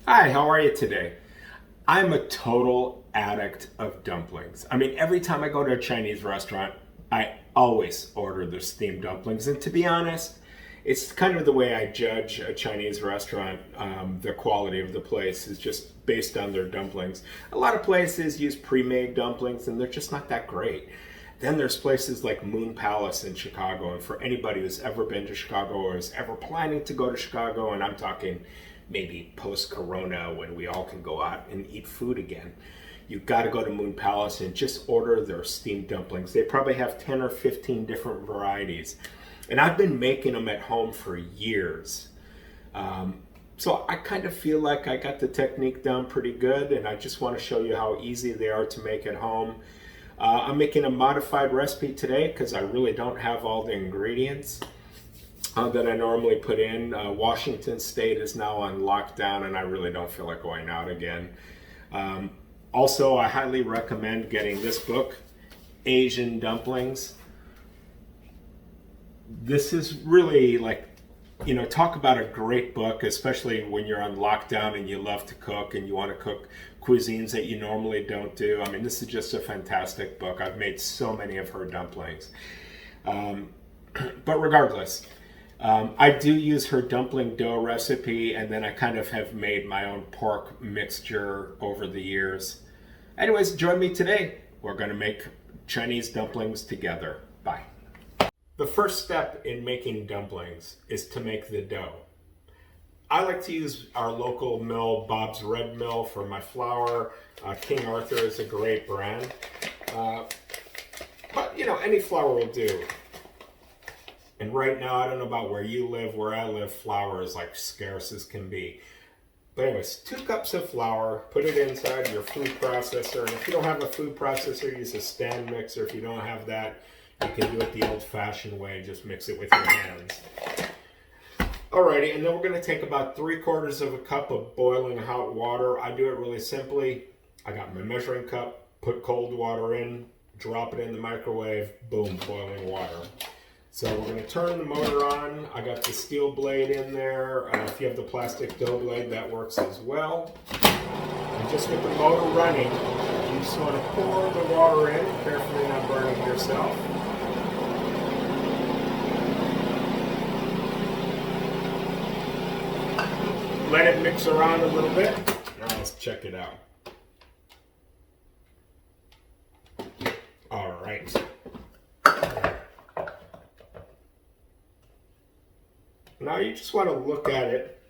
Hi, how are you today? I'm a total addict of dumplings. I mean, every time I go to a Chinese restaurant, I always order their steamed dumplings. And to be honest, it's kind of the way I judge a Chinese restaurant. The quality of the place is just based on their dumplings. A lot of places use pre-made dumplings and they're just not that great. Then there's places like Moon Palace in Chicago. And for anybody who's ever been to Chicago or is ever planning to go to Chicago, and I'm talking maybe post-corona when we all can go out and eat food again, you've got to go to Moon Palace and just order their steamed dumplings. They probably have 10 or 15 different varieties. And I've been making them at home for years. So I kind of feel like I got the technique down pretty good, and I just want to show you how easy they are to make at home. I'm making a modified recipe today because I really don't have all the ingredients that I normally put in. Washington State is now on lockdown and I really don't feel like going out again. Also, I highly recommend getting this book, Asian Dumplings. This is really like, talk about a great book, especially when you're on lockdown and you love to cook and you want to cook cuisines that you normally don't do. I mean, this is just a fantastic book. I've made so many of her dumplings. But regardless, I do use her dumpling dough recipe, and then I kind of have made my own pork mixture over the years. Anyways, join me today. We're going to make Chinese dumplings together. Bye. The first step in making dumplings is to make the dough. I like to use our local mill, Bob's Red Mill, for my flour. King Arthur is a great brand. But, any flour will do. And right now, I don't know about where you live. Where I live, flour is like scarce as can be. But anyways, 2 cups of flour, put it inside your food processor. And if you don't have a food processor, use a stand mixer. If you don't have that, you can do it the old-fashioned way. Just mix it with your hands. Alrighty, and then we're going to take about 3/4 of a cup of boiling hot water. I do it really simply. I got my measuring cup, put cold water in, drop it in the microwave, boom, boiling water. So we're going to turn the motor on. I got the steel blade in there. If you have the plastic dough blade, that works as well. And just with the motor running, you just want to pour the water in, carefully not burning yourself. Let it mix around a little bit. Now let's check it out. All right. Now you just want to look at it,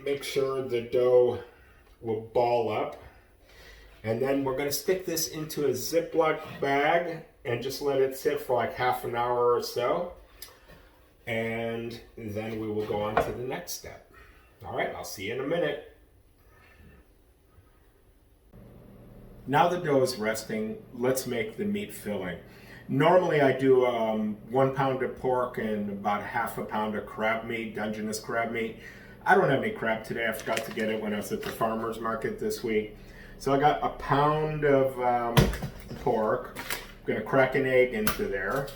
make sure the dough will ball up, and then we're going to stick this into a Ziploc bag and just let it sit for like half an hour or so, and then we will go on to the next step. All right, I'll see you in a minute. Now the dough is resting, let's make the meat filling. Normally I do 1 pound of pork and about ½ a pound of crab meat, Dungeness crab meat. I don't have any crab today. I forgot to get it when I was at the farmer's market this week. So I got 1 pound of pork. I'm going to crack an egg into there.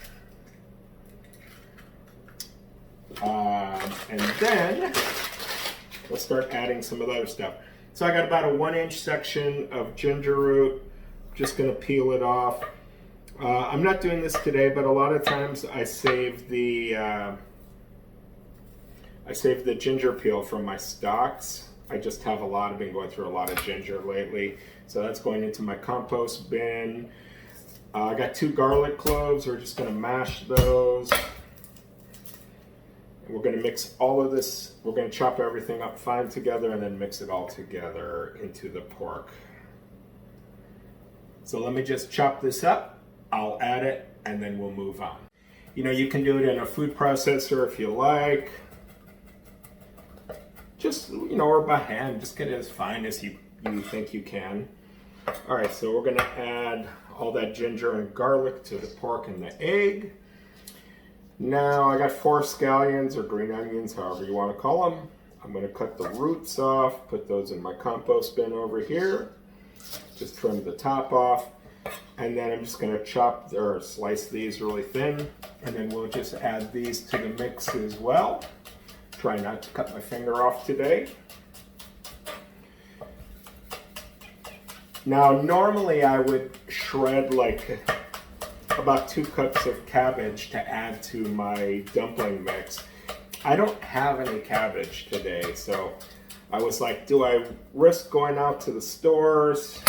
And then we'll start adding some of the other stuff. So I got about a 1-inch section of ginger root. Just going to peel it off. I'm not doing this today, but a lot of times I save the ginger peel from my stocks. I just have a lot. I've been going through a lot of ginger lately. So that's going into my compost bin. I got 2 garlic cloves. We're just going to mash those. And we're going to mix all of this. We're going to chop everything up fine together and then mix it all together into the pork. So let me just chop this up. I'll add it and then we'll move on. You can do it in a food processor if you like. Just, or by hand, just get it as fine as you think you can. All right, so we're gonna add all that ginger and garlic to the pork and the egg. Now I got 4 scallions or green onions, however you wanna call them. I'm gonna cut the roots off, put those in my compost bin over here. Just trim the top off. And then I'm just going to chop or slice these really thin, and then we'll just add these to the mix as well. Try not to cut my finger off today. Now, normally I would shred like about 2 cups of cabbage to add to my dumpling mix. I don't have any cabbage today, so I was like, do I risk going out to the stores,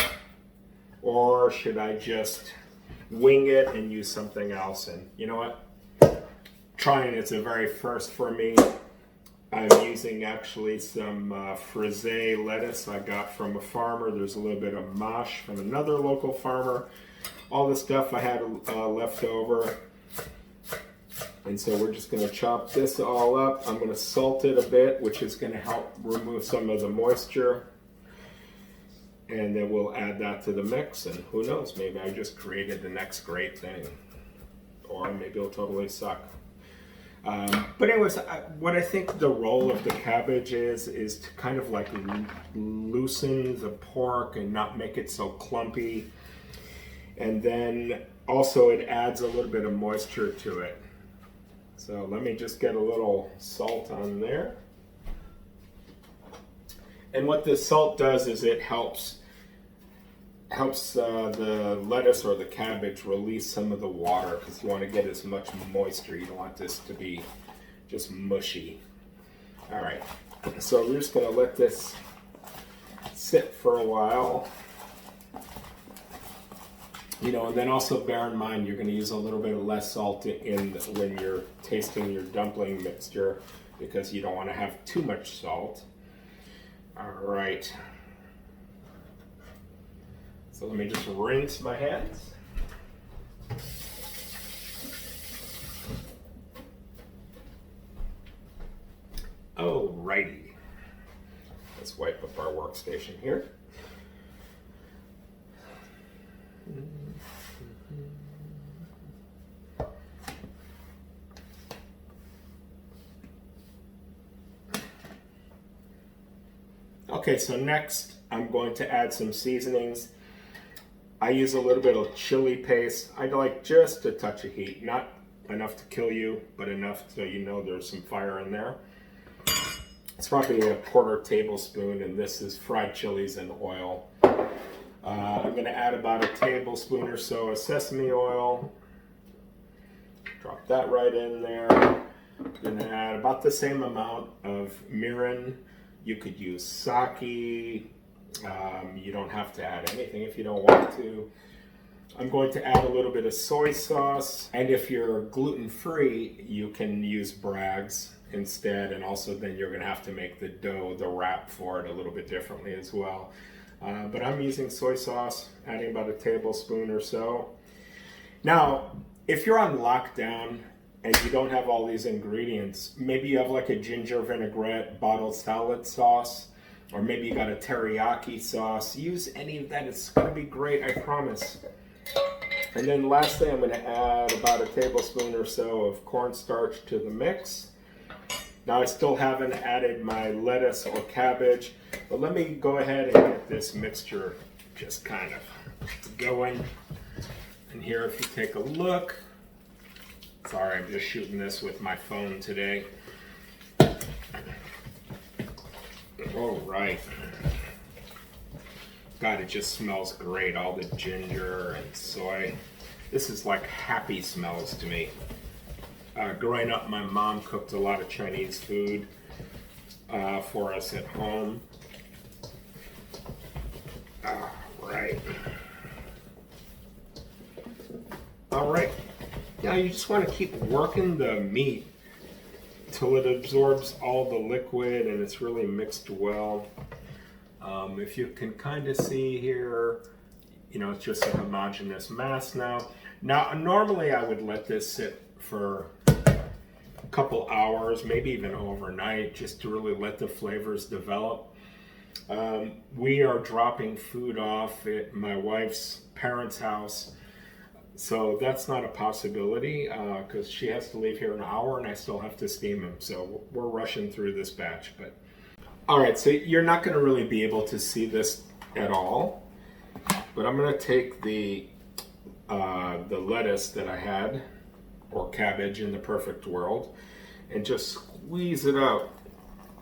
or should I just wing it and use something else? And you know what? Trying it's a very first for me. I'm using actually some frisee lettuce I got from a farmer. There's a little bit of mâche from another local farmer. All the stuff I had left over. And so we're just going to chop this all up. I'm going to salt it a bit, which is going to help remove some of the moisture. And then we'll add that to the mix, and who knows, maybe I just created the next great thing. Or maybe it'll totally suck. But anyways, what I think the role of the cabbage is to kind of like loosen the pork and not make it so clumpy. And then also it adds a little bit of moisture to it. So let me just get a little salt on there. And what this salt does is it helps the lettuce or the cabbage release some of the water, because you want to get as much moisture. You don't want this to be just mushy. All right, so we're just going to let this sit for a while. You know, and then also bear in mind you're going to use a little bit of less salt when you're tasting your dumpling mixture, because you don't want to have too much salt. All right. So let me just rinse my hands. Alrighty. Let's wipe up our workstation here. Okay, so next I'm going to add some seasonings. I use a little bit of chili paste. I like just a touch of heat, not enough to kill you, but enough so you know there's some fire in there. It's probably a 1/4 tablespoon, and this is fried chilies and oil. I'm going to add about 1 tablespoon or so of sesame oil. Drop that right in there. I'm going to add about the same amount of mirin. You could use sake. You don't have to add anything if you don't want to. I'm going to add a little bit of soy sauce. And if you're gluten-free, you can use Bragg's instead. And also then you're going to have to make the dough, the wrap for it a little bit differently as well. But I'm using soy sauce, adding about 1 tablespoon or so. Now, if you're on lockdown and you don't have all these ingredients, maybe you have like a ginger vinaigrette bottled salad sauce, or maybe you got a teriyaki sauce. Use any of that. It's going to be great, I promise. And then lastly, I'm going to add about 1 tablespoon or so of cornstarch to the mix. Now I still haven't added my lettuce or cabbage, but let me go ahead and get this mixture just kind of going. And here, if you take a look, sorry, I'm just shooting this with my phone today. All right. God, it just smells great. All the ginger and soy. This is like happy smells to me. Growing up, my mom cooked a lot of Chinese food for us at home. Right. All right. Now you just want to keep working the meat till it absorbs all the liquid and it's really mixed well. If you can kind of see here, you know, it's just a homogeneous mass now. Now, normally I would let this sit for a couple hours, maybe even overnight, just to really let the flavors develop. We are dropping food off at my wife's parents' house, so that's not a possibility because she has to leave here in an hour and I still have to steam them. So we're rushing through this batch. But all right, so you're not going to really be able to see this at all, but I'm going to take the lettuce that I had, or cabbage in the perfect world, and just squeeze it out.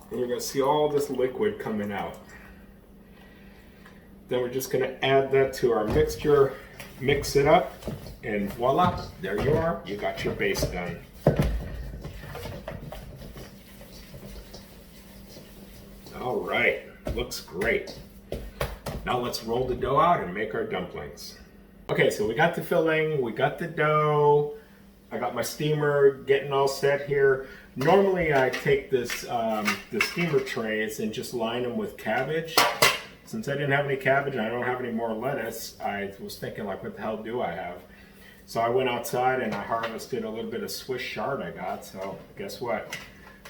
And you're going to see all this liquid coming out. Then we're just gonna add that to our mixture, mix it up, and voila, there you are. You got your base done. All right, looks great. Now let's roll the dough out and make our dumplings. Okay, so we got the filling, we got the dough, I got my steamer getting all set here. Normally I take this the steamer trays and just line them with cabbage. Since I didn't have any cabbage and I don't have any more lettuce, I was thinking like, what the hell do I have? So I went outside and I harvested a little bit of Swiss chard I got, so guess what?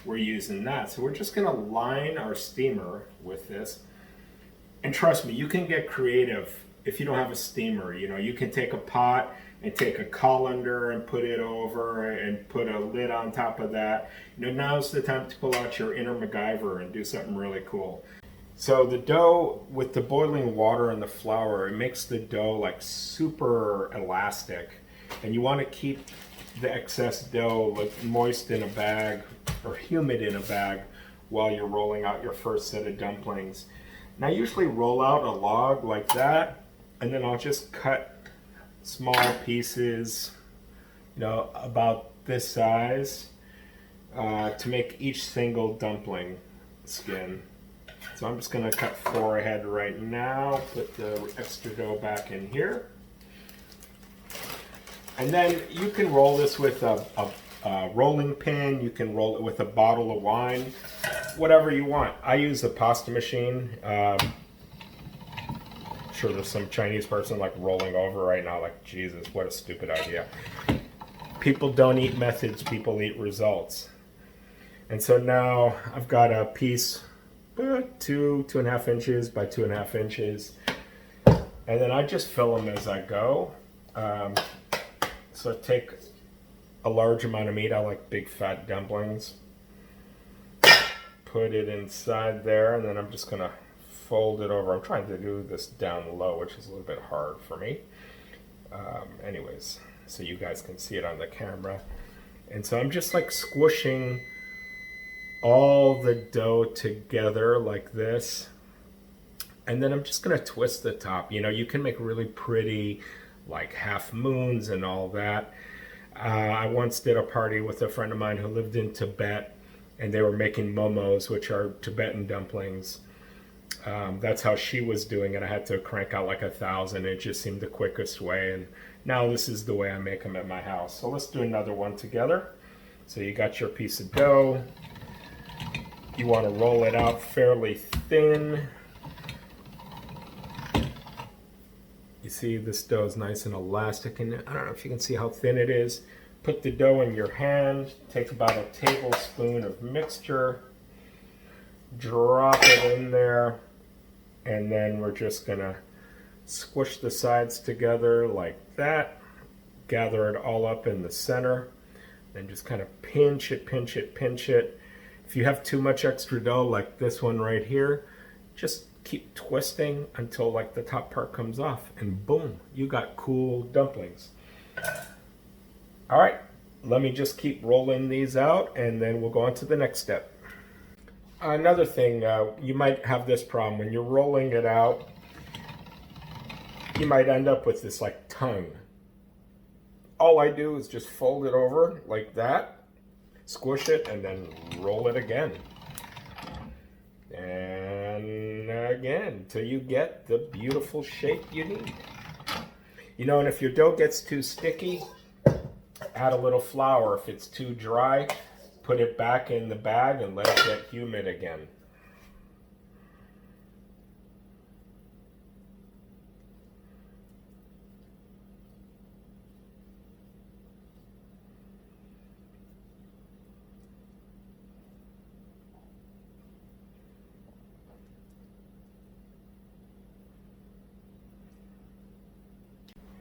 We're using that. So we're just gonna line our steamer with this. And trust me, you can get creative if you don't have a steamer. You know, you can take a pot and take a colander and put it over and put a lid on top of that. You know, now's the time to pull out your inner MacGyver and do something really cool. So the dough, with the boiling water and the flour, it makes the dough like super elastic. And you want to keep the excess dough like moist in a bag or humid in a bag while you're rolling out your first set of dumplings. And I usually roll out a log like that, and then I'll just cut small pieces, you know, about this size, to make each single dumpling skin. So I'm just going to cut 4 ahead right now, put the extra dough back in here. And then you can roll this with a rolling pin, you can roll it with a bottle of wine, whatever you want. I use a pasta machine. Sure there's some Chinese person like rolling over right now like, Jesus, what a stupid idea. People don't eat methods, people eat results. And so now I've got a piece 2.5 inches by 2.5 inches, and then I just fill them as I go. So take a large amount of meat. I like big fat dumplings. Put it inside there, and then I'm just gonna fold it over. I'm trying to do this down low, which is a little bit hard for me. Anyways, so you guys can see it on the camera. And so I'm just like squishing all the dough together like this. And then I'm just gonna twist the top. You know, you can make really pretty like half moons and all that. I once did a party with a friend of mine who lived in Tibet, and they were making momos, which are Tibetan dumplings. That's how she was doing it. I had to crank out like 1,000. It just seemed the quickest way, and now this is the way I make them at my house. So let's do another one together. So you got your piece of dough. You want to roll it out fairly thin. You see this dough is nice and elastic, and I don't know if you can see how thin it is. Put the dough in your hand, take about a tablespoon of mixture, drop it in there, and then we're just gonna squish the sides together like that, gather it all up in the center, and just kind of pinch it, pinch it, pinch it. If you have too much extra dough like this one right here, just keep twisting until like the top part comes off, and boom, you got cool dumplings. All right, let me just keep rolling these out, and then we'll go on to the next step. Another thing, you might have this problem when you're rolling it out. You might end up with this like tongue. All I do is just fold it over like that, squish it, and then roll it again. And again, till you get the beautiful shape you need. You know, and if your dough gets too sticky, add a little flour. If it's too dry, put it back in the bag and let it get humid again.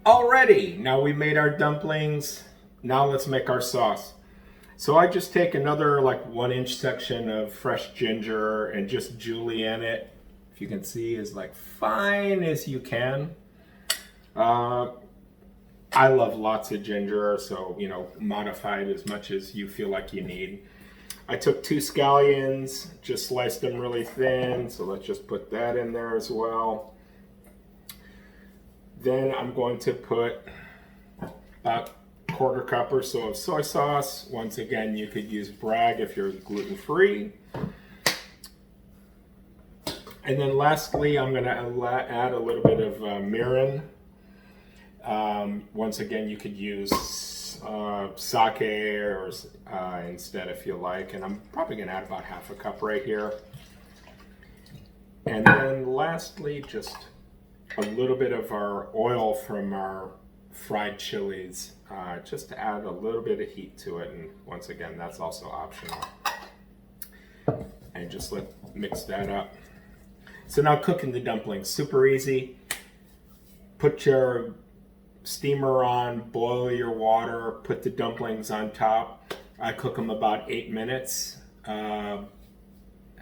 Alrighty, now we made our dumplings. Now let's make our sauce. So I just take another like 1-inch section of fresh ginger and just julienne it. If you can see, is like fine as you can. I love lots of ginger, so you know, modify it as much as you feel like you need. I took 2 scallions, just sliced them really thin, so let's just put that in there as well. Then I'm going to put about 1/4 cup or so of soy sauce. Once again, you could use Bragg if you're gluten-free. And then lastly, I'm going to add a little bit of mirin. Once again, you could use sake or instead if you like. And I'm probably going to add about 1/2 cup right here. And then lastly, just a little bit of our oil from our fried chilies, just to add a little bit of heat to it. And once again, that's also optional. And just mix that up. So now cooking the dumplings, super easy. Put your steamer on, boil your water, put the dumplings on top. I cook them about 8 minutes, and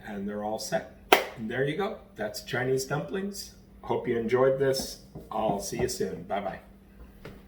they're all set. And there you go. That's Chinese dumplings. Hope you enjoyed this. I'll see you soon. Bye-bye.